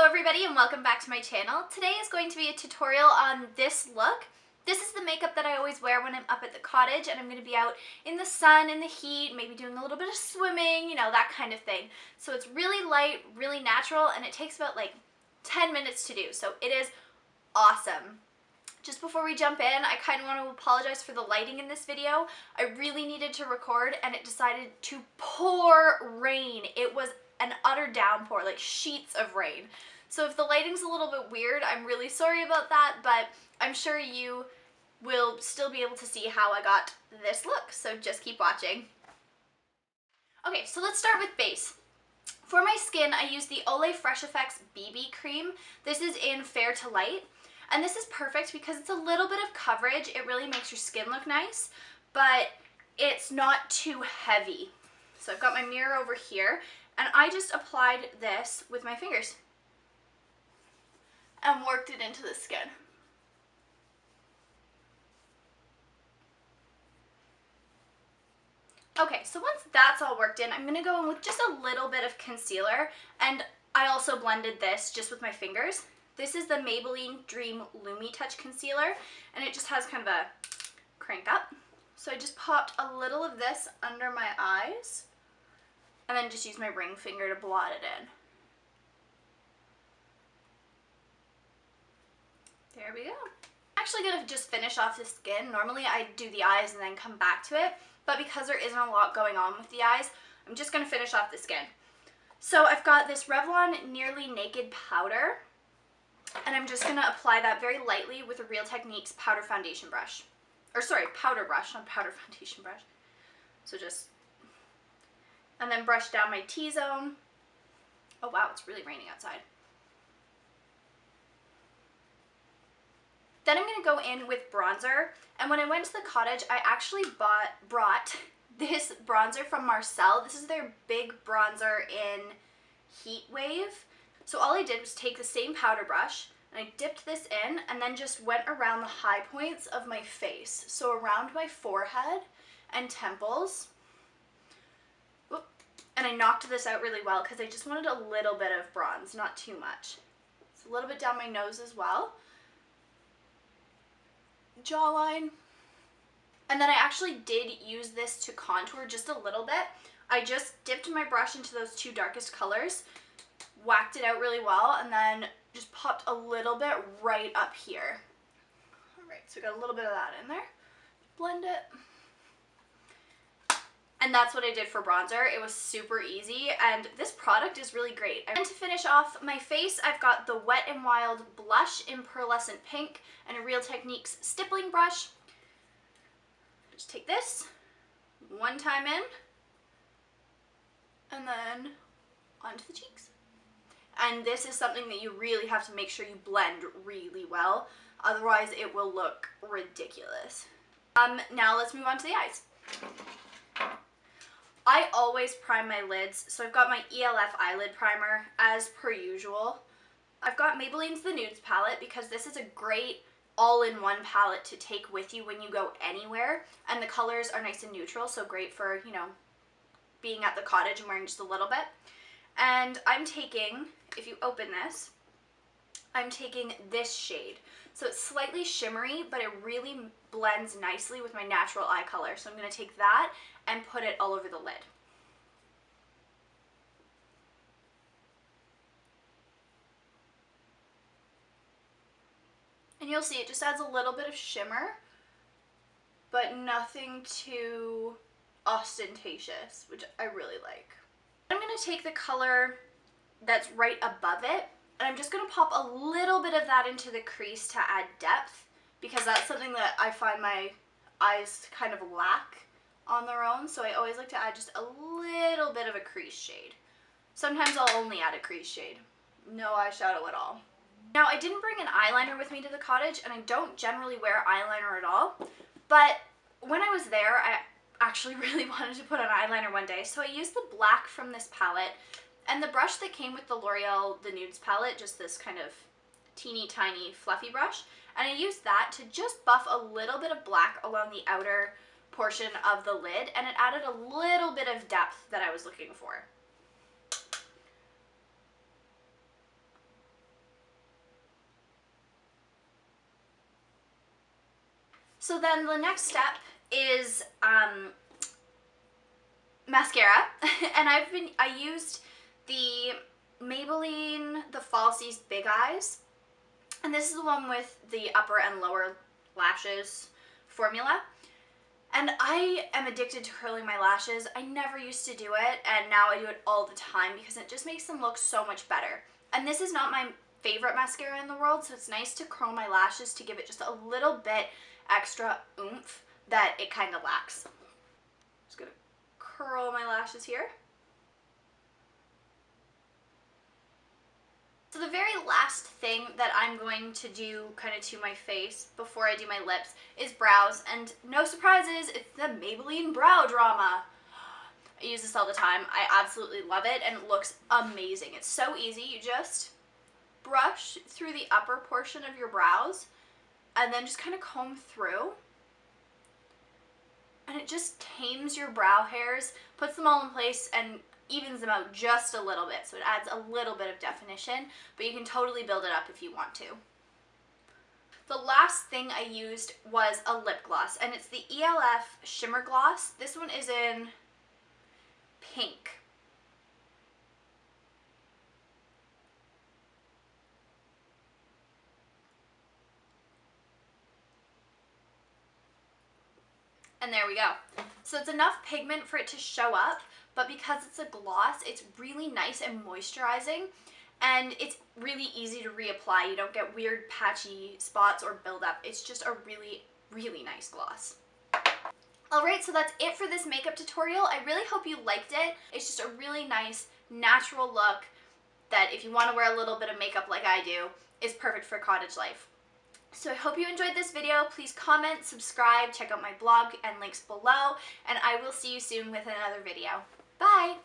everybody and welcome back to my channel. Today is going to be a tutorial on this look. This is the makeup that I always wear when I'm up at the cottage and I'm going to be out in the sun, in the heat, maybe doing a little bit of swimming, you know, that kind of thing. So it's really light, really natural, and it takes about like 10 minutes to do. So it is awesome. Just before we jump in, I kind of want to apologize for the lighting in this video. I really needed to record and it decided to pour rain. It was an utter downpour, like sheets of rain. So if the lighting's a little bit weird, I'm really sorry about that, but I'm sure you will still be able to see how I got this look, so just keep watching. Okay, so let's start with base. For my skin, I use the Olay Fresh Effects BB Cream. This is in Fair to Light, and this is perfect because it's a little bit of coverage. It really makes your skin look nice, but it's not too heavy. So I've got my mirror over here, and I just applied this with my fingers and worked it into the skin. Okay, so once that's all worked in, I'm going to go in with just a little bit of concealer, and I also blended this just with my fingers. This is the Maybelline Dream Lumi Touch Concealer, and it just has kind of a crank up. So I just popped a little of this under my eyes, and then just use my ring finger to blot it in. There we go. I'm actually going to just finish off the skin. Normally I do the eyes and then come back to it, but because there isn't a lot going on with the eyes, I'm just going to finish off the skin. So I've got this Revlon Nearly Naked powder, and I'm just going to apply that very lightly with a Real Techniques powder foundation brush. Or sorry, powder brush, not powder foundation brush. So just, and then brush down my T-zone. Oh wow, it's really raining outside. Then I'm going to go in with bronzer, and when I went to the cottage, I actually brought this bronzer from Marcelle. This is their big bronzer in Heat Wave. So all I did was take the same powder brush, and I dipped this in, and then just went around the high points of my face. So around my forehead and temples. Whoop. And I knocked this out really well because I just wanted a little bit of bronze, not too much. It's a little bit down my nose as well. Jawline. And then I actually did use this to contour just a little bit. I just dipped my brush into those two darkest colors, whacked it out really well, and then just popped a little bit right up here. Alright, so we got a little bit of that in there. Blend it. And that's what I did for bronzer. It was super easy, and this product is really great. And to finish off my face, I've got the Wet n Wild blush in Pearlescent Pink and a Real Techniques stippling brush. Just take this, one time in, and then onto the cheeks. And this is something that you really have to make sure you blend really well, otherwise it will look ridiculous. Now let's move on to the eyes. I always prime my lids, so I've got my e.l.f. Eyelid Primer as per usual. I've got Maybelline's the Nudes palette because this is a great all-in-one palette to take with you when you go anywhere, and the colors are nice and neutral, so great for, you know, being at the cottage and wearing just a little bit. And I'm taking, if you open this, I'm taking this shade. So it's slightly shimmery, but it really blends nicely with my natural eye color. So I'm going to take that and put it all over the lid. And you'll see it just adds a little bit of shimmer, but nothing too ostentatious, which I really like. I'm going to take the color that's right above it, and I'm just going to pop a little bit of that into the crease to add depth, because that's something that I find my eyes kind of lack on their own, so I always like to add just a little bit of a crease shade. Sometimes I'll only add a crease shade. No eyeshadow at all. Now, I didn't bring an eyeliner with me to the cottage, and I don't generally wear eyeliner at all, but when I was there, I actually really wanted to put on eyeliner one day, so I used the black from this palette, and the brush that came with the L'Oreal The Nudes palette, just this kind of teeny tiny fluffy brush, and I used that to just buff a little bit of black along the outer portion of the lid, and it added a little bit of depth that I was looking for. So then the next step is mascara, and I used the Maybelline, the Falsies Big Eyes, and this is the one with the upper and lower lashes formula. And I am addicted to curling my lashes. I never used to do it, and now I do it all the time because it just makes them look so much better. And this is not my favorite mascara in the world, so it's nice to curl my lashes to give it just a little bit extra oomph that it kind of lacks. Just gonna curl my lashes here. So the very last thing that I'm going to do kind of to my face before I do my lips is brows, and no surprises, it's the Maybelline Brow Drama. I use this all the time. I absolutely love it, and it looks amazing. It's so easy. You just brush through the upper portion of your brows and then just kind of comb through, and it just tames your brow hairs, puts them all in place, and evens them out just a little bit, so it adds a little bit of definition, but you can totally build it up if you want to. The last thing I used was a lip gloss, and it's the e.l.f. Shimmer Gloss. This one is in pink. And there we go. So it's enough pigment for it to show up, but because it's a gloss, it's really nice and moisturizing, and it's really easy to reapply. You don't get weird patchy spots or buildup. It's just a really, really nice gloss. Alright, so that's it for this makeup tutorial. I really hope you liked it. It's just a really nice, natural look that if you want to wear a little bit of makeup like I do, is perfect for cottage life. So I hope you enjoyed this video. Please comment, subscribe, check out my blog and links below, and I will see you soon with another video. Bye!